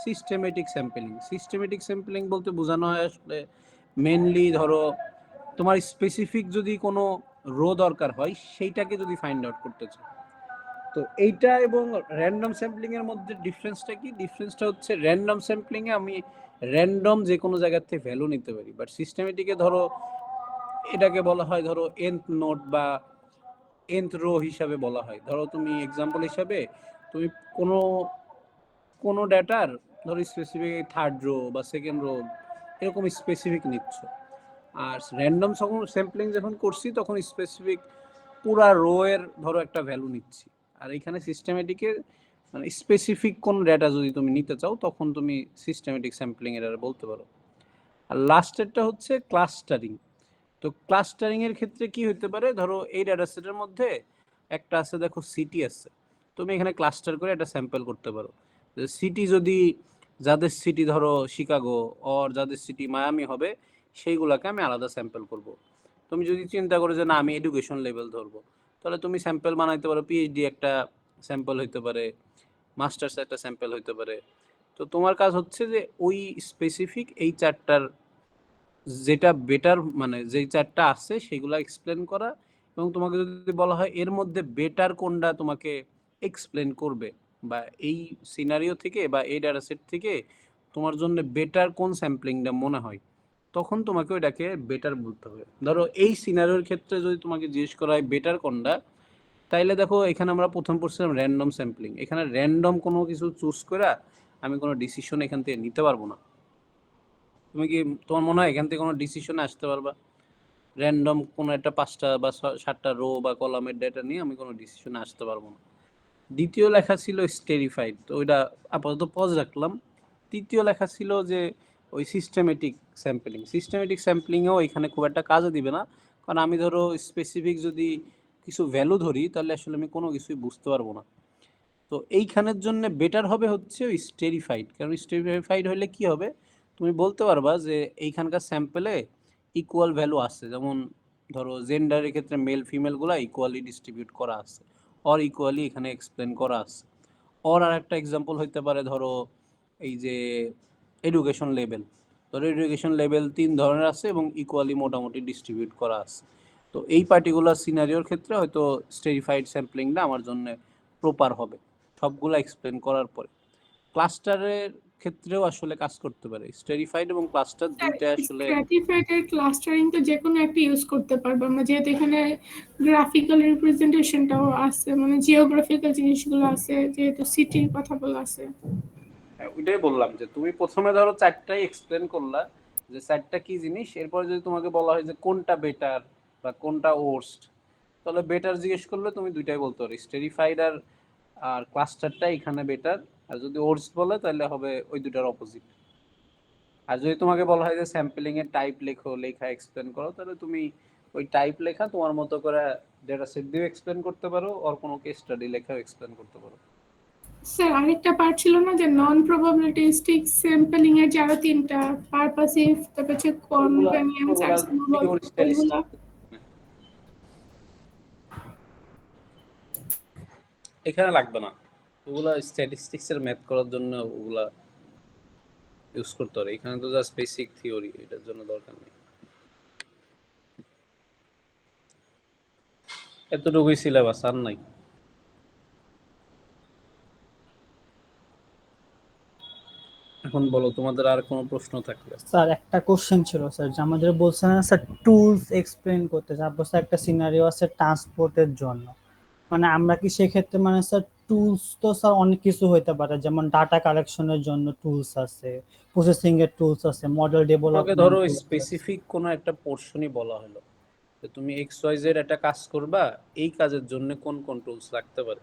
সিস্টেমেটিক স্যাম্পলিং। সিস্টেমেটিক স্যাম্পলিং বলতে বোঝানো হয় আসলে মেনলি ধরো তোমার স্পেসিফিক যদি কোনো রো দরকার হয় সেইটাকে যদি ফাইন্ড আউট করতে চাও। তো এইটা এবং র্যান্ডম স্যাম্পলিং এর মধ্যে ডিফারেন্সটা কি, ডিফারেন্সটা হচ্ছে র্যান্ডম স্যাম্পলিং এ আমি র্যান্ডম যে কোনো জায়গা থেকে ভ্যালু নিতে পারি, বাট সিস্টেমেটিকে ধরো এটাকে বলা হয় ধরো nth নোড বা nth রো হিসাবে বলা হয়। ধরো তুমি এক্সাম্পল হিসাবে তুমি কোনো ডেটার ধরো স্পেসিফিক থার্ড রো বা সেকেন্ড রো এরকম স্পেসিফিক নিচ্ছ। আর র্যান্ডম স্যাম্পলিং যখন করছি তখন স্পেসিফিক পুরা রো এর ধরো একটা ভ্যালু নিচ্ছি। আর এখানে সিস্টেমেটিকের মানে স্পেসিফিক কোন ডেটা যদি তুমি নিতে চাও তখন তুমি সিস্টেমেটিক স্যাম্পলিং এর বলতে পারো। আর লাস্টেরটা হচ্ছে ক্লাস্টারিং। তো ক্লাস্টারিং এর ক্ষেত্রে কি হতে পারে, ধরো এই ডেটা সেটের মধ্যে একটা আছে দেখো সিটি আছে, তুমি এখানে ক্লাস্টার করে একটা স্যাম্পল করতে পারো। সিটি যদি যাদের সিটি ধরো শিকাগো আর যাদের সিটি মায়ামি হবে সেইগুলোকে আমি আলাদা স্যাম্পল করব। তুমি যদি চিন্তা করো যে না আমি এডুকেশন লেভেল ধরবো, তাহলে তুমি স্যাম্পল বানাইতে পারো, পিএইচডি একটা স্যাম্পল হইতে পারে, মাস্টার্স একটা স্যাম্পল হইতে পারে। তো তোমার কাজ হচ্ছে যে ওই স্পেসিফিক এই 4টার যেটা বেটার মানে যেই 4টা আছে সেগুলো এক্সপ্লেন করা, এবং তোমাকে যদি বলা হয় এর মধ্যে বেটার কোনটা তোমাকে এক্সপ্লেন করবে বা এই সিনারিও থেকে বা এই ডেটা সেট থেকে তোমার জন্য বেটার কোন স্যাম্পলিংটা মনে হয়, তখন তোমাকে ওইটাকে বেটার বলতে হবে। ধরো এই সিনারিওর ক্ষেত্রে যদি তোমাকে জিজ্ঞেস করা হয় বেটার কোনটা, তাইলে দেখো এখানে আমরা প্রথম পড়ছিলাম র্যান্ডম স্যাম্পলিং। এখানে র্যান্ডম কোনো কিছু চুজ করে আমি কোনো ডিসিশন এখান থেকে নিতে পারবো না। তুমি কি তোমার মনে হয় এখান থেকে কোনো ডিসিশনে আসতে পারবা? র্যান্ডম কোনো একটা 5টা বা 7টা রো বা কলামের ডেটা নিয়ে আমি কোনো ডিসিশনে আসতে পারবো না। দ্বিতীয় লেখা ছিল স্টেরিফাইড, তো ওইটা আপাতত পজ রাখলাম। তৃতীয় লেখা ছিল যে ওই সিস্টেমেটিক স্যাম্পলিং। সিস্টেমেটিক স্যাম্পলিংও এখানে খুব একটা কাজে দিবে না, কারণ আমি ধরো স্পেসিফিক যদি কিছু ভ্যালু ধরি তাহলে আসলে আমি কোনো কিছুই বুঝতে পারবো না। তো এইখানের জন্য বেটার হবে হচ্ছে ওই স্টেরিফাইড, কারণ স্টেরিফাইড হলে কি হবে, তুমি বলতে পারবা যে এইখানকার স্যাম্পলে ইকুয়াল ভ্যালু আছে, যেমন ধরো জেন্ডারের ক্ষেত্রে মেল ফিমেলগুলো ইকুয়ালি ডিস্ট্রিবিউট করা আছে, অর ইকুয়ালি এখানে এক্সপ্লেন করা আছে। অর আর একটা এক্সাম্পল হইতে পারে ধরো এই যে এডুকেশন লেভেল, ধরো এডুকেশন লেভেল 3 ধরনের আছে এবং ইকুয়ালি মোটামুটি ডিস্ট্রিবিউট করা আছে। তো এই পার্টিকুলার সিনারিওর ক্ষেত্রে হয়তো স্টেরিফাইড স্যাম্পলিংটা আমার জন্য প্রপার হবে সবগুলো এক্সপ্লেন করার পরে। ক্লাস্টারের ক্ষেত্রেও আসলে কাজ করতে পারে, স্টেরিফাইড এবং ক্লাস্টার দুইটা আসলে। স্ট্র্যাটিফাইড আর ক্লাস্টারিং তো যে কোনো একটা ইউজ করতে পারবো আমরা, যেহেতু এখানে গ্রাফিক্যাল রিপ্রেজেন্টেশনটাও আছে, মানে জিওগ্রাফিক্যাল জিনিসগুলো আছে, যেহেতু সিটির কথা বলা আছে। ওইটাই বললাম যে তুমি প্রথমে ধরো চারটাই এক্সপ্লেন করলা যে চারটা কি জিনিস, এরপর যদি তোমাকে বলা হয় যে কোনটা বেটার বা কোনটা ওর্স্ট, তাহলে বেটার জিজ্ঞেস করলে তুমি দুইটাই বলতে পারো, স্টেরিফাইড আর আর ক্লাস্টারটা এখানে বেটার। আর যদি ওর্স্ট বলে তাহলে হবে ওই দুটার অপোজিট। আর যদি তোমাকে বলা হয় যে স্যাম্পলিং এর টাইপ লেখো, লেখা এক্সপ্লেন করো, তাহলে তুমি ওই টাইপ লেখা তোমার মতো করে ডেটা সেট দিয়ে এক্সপ্লেন করতে পারো, আর কোনো কেস স্টাডি লেখাও এক্সপ্লেন করতে পারো। স্যার আরেকটা পার্ট ছিল না যে নন প্রবাবিলিস্টিক স্যাম্পলিং এর যে আরো তিনটা, পারপাসিভ, তারপর হচ্ছে কনভেনিয়েন্স আর ওইগুলা। এখানে লাগবে না, ওগুলা স্ট্যাটিস্টিক্স এর ম্যাথ করার জন্য ওগুলা ইউজ করতে পারে, এখানে তো জাস্ট বেসিক থিওরি, এটার জন্য দরকার নেই। এতটুকুই সিলেবাস, আর নাই। এখন বলো তোমাদের আর কোনো প্রশ্ন থাকলে। স্যার একটা কোশ্চেন ছিল স্যার, যে আমাদের বলছেন না স্যার টুলস এক্সপ্লেন করতে, তারপর স্যার একটা সিনারিও আছে ট্রান্সপোর্টের জন্য, মানে আমরা কি সেক্ষেত্রে মানে স্যার টুলস তো স্যার অনেক কিছু হইতে পারে, যেমন ডাটা কালেকশনের জন্য টুলস আছে, প্রসেসিং এর টুলস আছে, মডেল তোমাকে ডেভেলপমেন্ট ধরো স্পেসিফিক কোনো একটা পোর্শনই বলা হলো যে তুমি এক্স ওয়াই জেড একটা কাজ করবা, এই কাজের জন্য কোন কোন টুলস লাগতে পারে,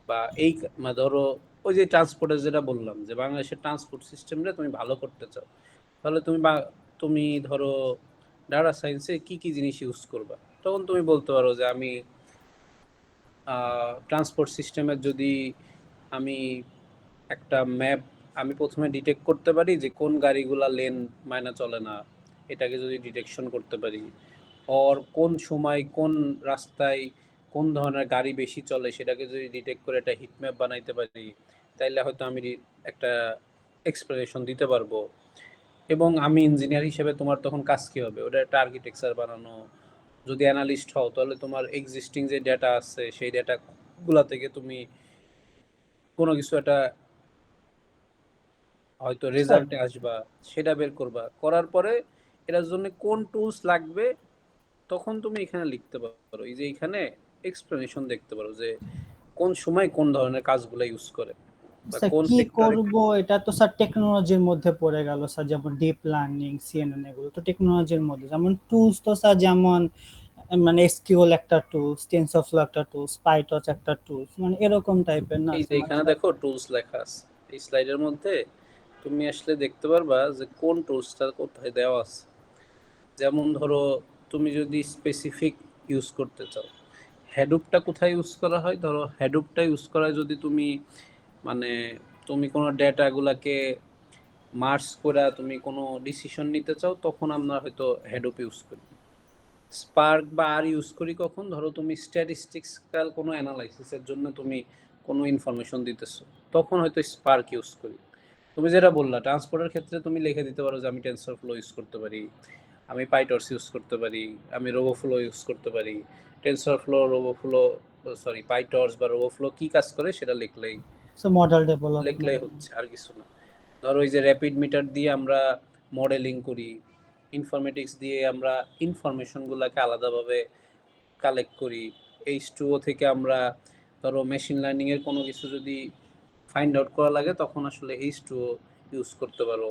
বা এই মানে ধরো ওই যে ট্রান্সপোর্টের যেটা বললাম যে বাংলাদেশের ট্রান্সপোর্ট সিস্টেমটা তুমি ভালো করতে চাও, তাহলে তুমি ধরো ডাটা সায়েন্সে কি কি জিনিস ইউজ করবা, তখন তুমি বলতে পারো যে আমি ট্রান্সপোর্ট সিস্টেমের যদি আমি একটা ম্যাপ, আমি প্রথমে ডিটেক্ট করতে পারি যে কোন গাড়িগুলা লেন মাইনা চলে না, এটাকে যদি ডিটেকশন করতে পারি, আর কোন সময় কোন রাস্তায় কোন ধরনের গাড়ি বেশি চলে সেটাকে যদি ডিটেক্ট করে একটা হিট ম্যাপ বানাইতে পারি, তাইলে হয়তো আমি একটা এক্সপ্লেনেশন দিতে পারবো। এবং আমি ইঞ্জিনিয়ার হিসেবে তোমার তখন কাজ কি হবে, ওটা একটা আর্কিটেকচার বানানো। যদি অ্যানালিস্ট হও তাহলে তোমার এক্সিস্টিং যে ডেটা আছে সেই ডেটাগুলা থেকে তুমি কোনো কিছু একটা হয়তো রেজাল্টে আসবা, সেটা বের করবা, করার পরে এটার জন্য কোন টুলস লাগবে তখন তুমি এখানে লিখতে পারো, এই যে এখানে এক্সপ্লেনেশন দেখতে পারো যে কোন সময় কোন ধরনের কাজগুলো ইউজ করে বা স্যার কোন কি সেক্টরে। করব, এটা তো স্যার টেকনোলজির মধ্যে পড়ে গেল স্যার, যেমন ডিপ লার্নিং, সিএনএন, এগুলো তো টেকনোলজির মধ্যে। যেমন টুলস তো স্যার যেমন মানে এসকিউএল একটা টুলস, টেনসরফ্লো একটা টুলস, পাইটর্চ একটা টুলস, মানে এরকম টাইপের না এই যে স্যার, মানে এখানে দেখো টুলস লেখা আছে, এই স্লাইডের মধ্যে তুমি আসলে দেখতে পারবা যে কোন টুলসটা কোথায় দেওয়া আছে। যেমন ধরো তুমি যদি স্পেসিফিক ইউজ করতে চাও, হ্যাডুপটা কোথায় ইউজ করা হয়, ধরো হ্যাডুপটা ইউজ করা হয় যদি তুমি মানে তুমি কোনো ডেটাগুলাকে মার্জ করে তুমি কোনো ডিসিশন নিতে চাও, তখন আমরা হয়তো হ্যাডুপ ইউজ করি। স্পার্ক বা আর ইউজ করি কখন, ধরো তুমি স্ট্যাটিস্টিক্যাল কোনো অ্যানালাইসিসের জন্য তুমি কোনো ইনফরমেশন দিতেছো, তখন হয়তো স্পার্ক ইউজ করি। তুমি যেটা বললা ট্রান্সপোর্টের ক্ষেত্রে তুমি লিখে দিতে পারো যে আমি টেনসরফ্লো ইউজ করতে পারি, আমি পাইটর্স ইউজ করতে পারি, আমি রোবোফ্লো ইউজ করতে পারি। টেনসরফ্লো, রোবোফ্লো, সরি পাইটর্স বা রোবোফ্লো কি কাজ করে সেটা লিখলেই মডেল লিখলেই ডেভেলপমেন্ট। হচ্ছে, আর কিছু না। ধরো ওই যে র্যাপিড মিটার দিয়ে আমরা মডেলিং করি, ইনফরমেটিক্স দিয়ে আমরা ইনফরমেশনগুলোকে আলাদাভাবে কালেক্ট করি। H2O থেকে আমরা ধরো মেশিন লার্নিং এর কোনো কিছু যদি ফাইন্ড আউট করা লাগে তখন আসলে H2O ইউজ করতে পারো।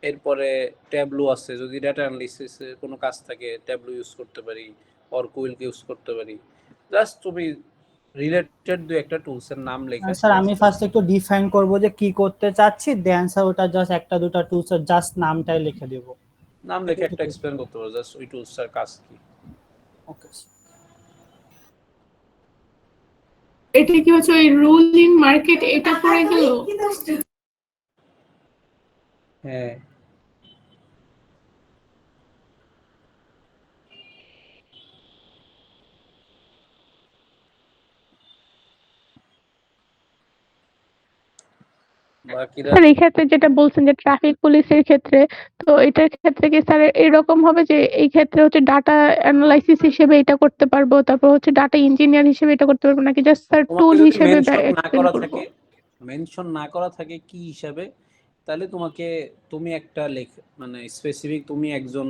এরপরে ট্যাবলু আছে, যদি ডাটা অ্যানালিসিসের কোনো কাজ থাকে ট্যাবলু ইউজ করতে পারি, অরকুইলকে ইউজ করতে পারি। জাস্ট তুমি রিলেটেড দু একটা টুলসের নাম লেখা স্যার আমি ফার্স্ট একটু ডিফাইন করব যে কি করতে চাচ্ছি, দেন স্যার ওটা জাস্ট একটা দুটা টুলসের জাস্ট নামটাই লিখে দেব। নাম লেখা একটা এক্সপ্লেন করতে পারো জাস্ট ওই টুলসটার কাজ কি। ওকে। এটা কি হচ্ছে ওই রুলিং মার্কেট, এটা পড়ে গেল? হ্যাঁ, বাকিরা স্যার এই ক্ষেত্রে যেটা বলছেন যে ট্রাফিক পুলিশের ক্ষেত্রে, তো এটার ক্ষেত্রে কি স্যার এরকম হবে যে এই ক্ষেত্রে হচ্ছে ডাটা অ্যানালাইসিস হিসেবে এটা করতে পারবো, তারপর হচ্ছে ডাটা ইঞ্জিনিয়ার হিসেবে এটা করতে পারবো, নাকি জাস্ট স্যার তোমাকে টুল যদি হিসেবে মেনশন না করা থাকে কি হিসাবে, তাহলে তুমি একটা মানে স্পেসিফিক তুমি একজন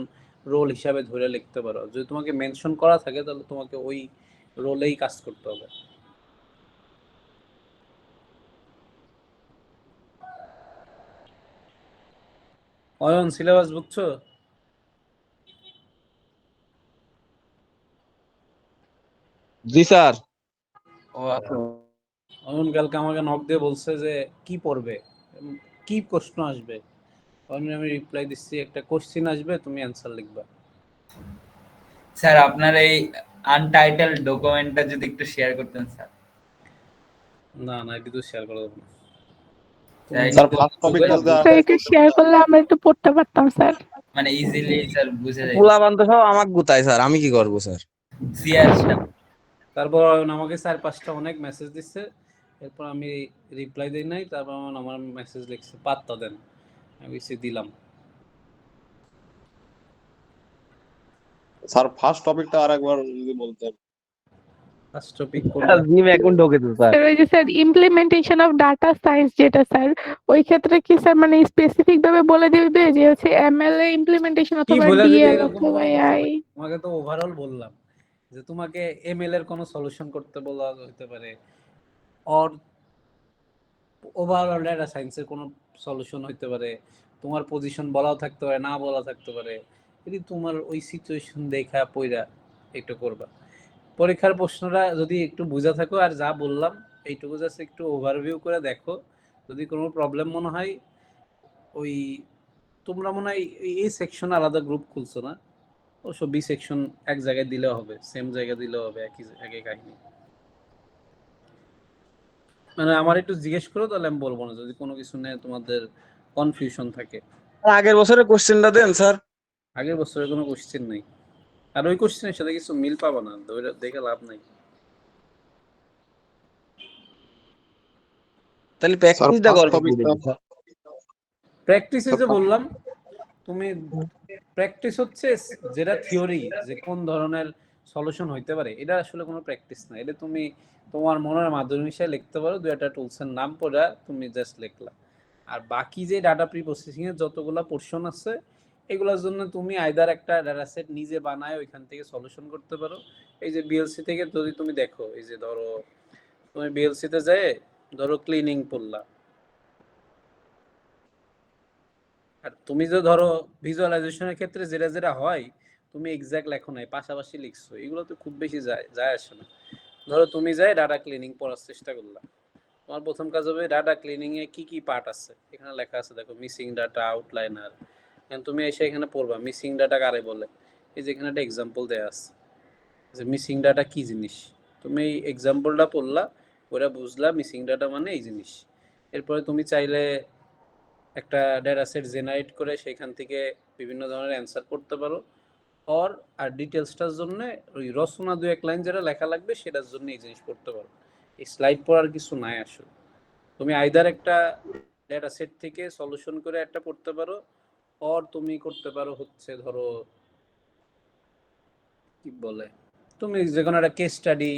রোল হিসাবে ধরে লিখতে পারো। যদি তোমাকে মেনশন করা থাকে তাহলে তোমাকে ওই রোলেই কাজ করতে হবে। অয়ন সিলেবাস বুঝছো? জি স্যার। ও অয়ন কালকে আমাকে নক দিয়ে বলছে যে কি পড়বে, কি প্রশ্ন আসবে। আমি রিপ্লাই দিচ্ছি একটা কোশ্চেন আসবে, তুমি অ্যান্সার লিখবা। স্যার আপনার এই আনটাইটেলড ডকুমেন্টটা যদি একটু শেয়ার করতেন স্যার। না না, এটা তো শেয়ার করা যাবে না। স্যার ফার্স্ট টপিকটা স্যার একটু শেয়ার করলে আমরা একটু পড়তে পারতাম স্যার। মানে ইজিলি স্যার বুঝে যায়। পোলা বান্ধব সব আমাকে গুতায় স্যার, আমি কি করব স্যার? সিয়ারটা তারপর অয়ন আমাকে 4-5টা অনেক মেসেজ দিচ্ছে, এরপর আমি রিপ্লাই দিই নাই। তারপর অয়ন আমার মেসেজ লিখছে পাত্তা দেন, আমি দিলাম। স্যার ফার্স্ট টপিকটা আরেকবার যদি বলতেন। ফার্স্ট টপিক জিম এখন ঢোকে তো স্যার। স্যার ওই যে sir implementation of data science যেটা স্যার, ওই ক্ষেত্রে কি স্যার মানে স্পেসিফিক ভাবে বলে দিবে যে হচ্ছে এমএল এ ইমপ্লিমেন্টেশন কি অথবা বলে দিবে ডিএল এরকম অথবা কোনো কিছু এআই? নাই। তোমাকে তো ওভারঅল বললাম যে তোমাকে এমএল এর কোনো সলিউশন করতে বলা হতে পারে, অর ওভারঅল ডেটা সায়েন্সের কোনো সলিউশন হতে পারে, তোমার পজিশন বলাও থাকতে পারে, না বলা থাকতে পারে। যদি তোমার ওই সিচুয়েশন দেখা পইরা একটু করবা। পরীক্ষার প্রশ্নটা যদি একটু বুঝা থাকো আর যা বললাম এইটুকু জাস্ট একটু ওভারভিউ করে দেখো। যদি কোনো প্রবলেম মনে হয়, ওই তোমরা মনে হয় এই সেকশন আলাদা গ্রুপ খুলছো না? অবশ্য বি সেকশন এক জায়গায় দিলেও হবে, সেম জায়গায় দিলেও হবে, একই কাহিনী। মানে আমার একটু জিজ্ঞেস করো, তাহলে আমি বলবো না যদি কোনো কিছু নিয়ে তোমাদের কনফিউশন থাকে। আগের বছরের কোশ্চেনটা দেন স্যার। আগের বছরের কোনো কোশ্চেন নেই, আর ওই কোশ্চেনের সাথে কিছু মিল পাবো না, দেখে লাভ নাই। তাহলে স্যার প্র্যাকটিসটা ফার্স্ট করবে কি টপিকটা স্যার? প্র্যাকটিসে যে বললাম, তুমি প্র্যাকটিস হচ্ছে যেটা থিওরি, যে কোন ধরনের সলিউশন হইতে পারে, এটা আসলে কোনো প্র্যাকটিস না। এটা তুমি তোমার মনের মাধ্যমে হিসেবে লিখতে পারো, দু একটা টুলসের নাম পড়া তুমি জাস্ট লিখলা। আর বাকি যে ডাটা প্রি প্রসেসিং এর যতগুলা পোর্শন আছে, এগুলোর জন্য তুমি আইদার একটা ডাটা সেট নিজে বানায় ওইখান থেকে সলিউশন করতে পারো। এই যে বিএলসি থেকে যদি তুমি দেখো, এই যে ধরো তুমি বিএলসি তে যায়, ধরো ক্লিনিং পড়লা, আর তুমি যে ধরো ভিজুয়ালাইজেশনের ক্ষেত্রে যেটা যেটা হয় তুমি এক্সাক্ট লেখো নাই, পাশাপাশি লিখছো, এগুলো তো খুব বেশি যায় আসে না। ধরো তুমি যাই ডাটা ক্লিনিং পড়ার চেষ্টা করলাম, তোমার প্রথম কাজ হবে ডাটা ক্লিনিং এ কি কি পার্ট আছে এখানে লেখা আছে, দেখো মিসিং ডাটা, আউটলাইনার। তুমি এসে এখানে পড়বা মিসিং ডাটা কারে বলে। এই যে এখানে একটা এক্সাম্পল দেয়া আছে যে মিসিং ডাটা কি জিনিস। তুমি এই এক্সাম্পলটা পড়লা, ওরা বুঝলা মিসিং ডাটা মানে এই জিনিস। এরপরে তুমি চাইলে একটা ডেটা সেট জেনারেট করে সেখান থেকে বিভিন্ন ধরনের অ্যান্সার করতে পারো। আর ডিটেলসটার জন্য ওই রচনা 2-1 লাইন যেটা লেখা লাগবে সেটার জন্য এই জিনিস পড়তে পারো। এই স্লাইড পড়ার কিছু নাই আসলে। তুমি আইদার একটা ডেটা সেট থেকে সলিউশন করে একটা পড়তে পারো, তুমি করতে পারো হচ্ছে ধরো কি বলে, তুমি যে কোনো একটা কেস স্টাডি,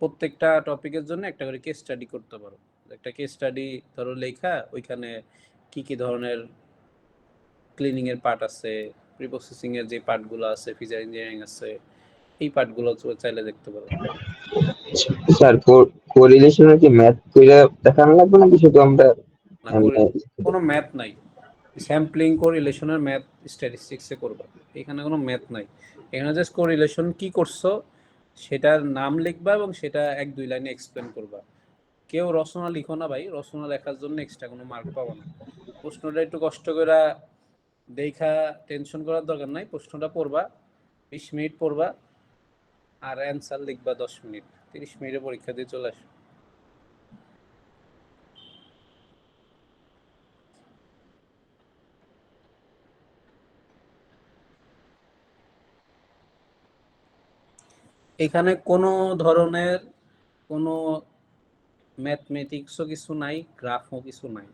প্রত্যেকটা টপিকের জন্য একটা করে কেস স্টাডি করতে পারো। একটা কেস স্টাডি ধরো লেখা, ওইখানে কি কি ধরনের ক্লিনিং এর পার্ট আছে, প্রি প্রসেসিং এর যে পার্টগুলো আছে, ফিচার ইঞ্জিনিয়ারিং আছে, এই পার্টগুলো চাইলে দেখতে পারো। স্যার কোরিলেশনের কি ম্যাথ কইরা দেখানো লাগবে নাকি শুধু আমরা না, কোনো ম্যাথ নাই। স্যাম্পলিং কোরিলেশনের ম্যাথ স্ট্যাটিস্টিক্সে করবা, এখানে কোনো ম্যাথ নাই। এখানে জাস্ট কোরিলেশন কি করছো সেটার নাম লিখবা এবং সেটা 1-2 লাইনে এক্সপ্লেন করবা। কেউ রচনা লিখো না ভাই, রচনা লেখার জন্য এক্সট্রা কোনো মার্ক পাবো না। প্রশ্নটা একটু কষ্ট করে দেখা টেনশন করার দরকার নাই, প্রশ্নটা পড়বা, 20 মিনিট পড়বা, আর অ্যান্সার লিখবা 10 মিনিট, 30 মিনিটে পরীক্ষা দিয়ে চলে আসো। এখানে কোনো ধরনের কোনো ম্যাথমেটিক্সও কিছু নাই, গ্রাফও কিছু নাই।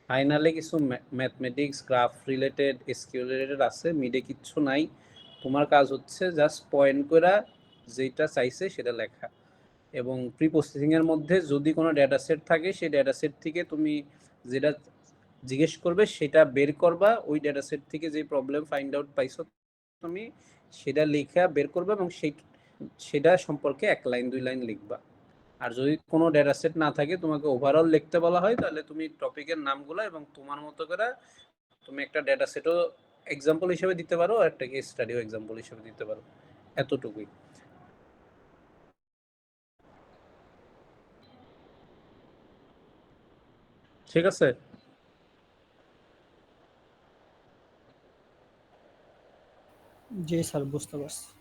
ফাইনালে কিছু mathematics graph related SQL related আছে, মিডে কিচ্ছু নাই। তোমার কাজ হচ্ছে জাস্ট পয়েন্ট করা যেটা চাইছে সেটা লেখা, এবং প্রি প্রসেসিং এর মধ্যে যদি কোনো ডেটা সেট থাকে সেই ডেটা সেট থেকে তুমি যেটা জিজ্ঞেস করবে সেটা বের করবা, ওই ডেটা সেট থেকে যে প্রবলেম ফাইন্ড আউট পাইছো তুমি সেটা লেখা বের করবে এবং সেটা সম্পর্কে 1 লাইন 2 লাইন লিখবা। আর যদি কোনো ডেটা সেট না থাকে তোমাকে ওভারঅল লিখতে বলা হয়, তাহলে তুমি টপিকের নামগুলো এবং তোমার মতো করে তুমি একটা ডেটা সেটও এক্সাম্পল হিসেবে দিতে পারো আর একটা কেস স্টাডিও এক্সাম্পল হিসেবে দিতে পারো, এতটুকুই। ঠিক আছে? জি স্যার, বুঝতে পারছি।